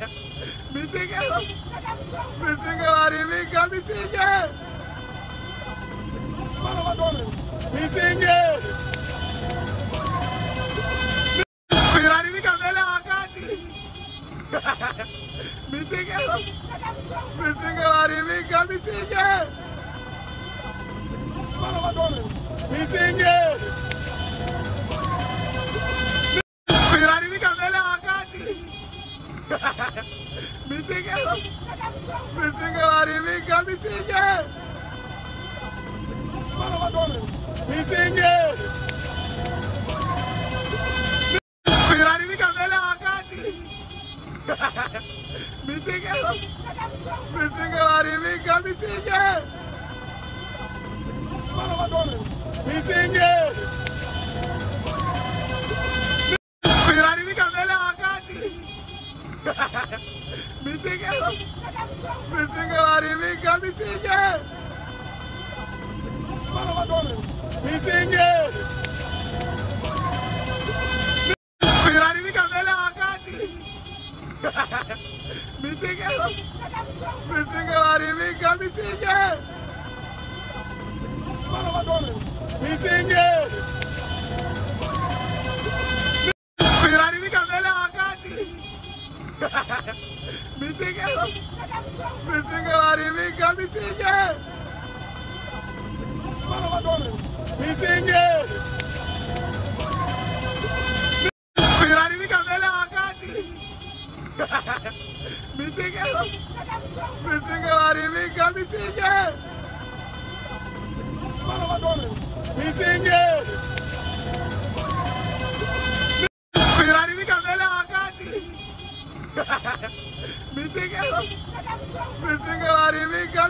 Meeting है meeting हमारी भी क्या meeting है meeting है फिरारी भी करने लगा meeting है meeting हमारी भी क्या meeting है meeting है फिरारी भी करने लगा meeting है meeting हमारी भी क्या meeting है meeting है फिरारी भी करने लगा meeting है meeting हमारी भी क्या meeting है meeting है फिरारी भी करने लगा meeting है meeting हमारी भी क्या meeting है meeting है फिरारी भी करने लगा meeting है meeting हमारी भी क्या meeting है meeting है फिरारी भी करने लगा meeting है meeting हमारी भी क्या meeting है meeting है फिरारी भी करने लगा meeting है meeting हमारी भी क्या meeting है meeting है फिरारी भी करने लगा meeting है meeting हमारी भी क्या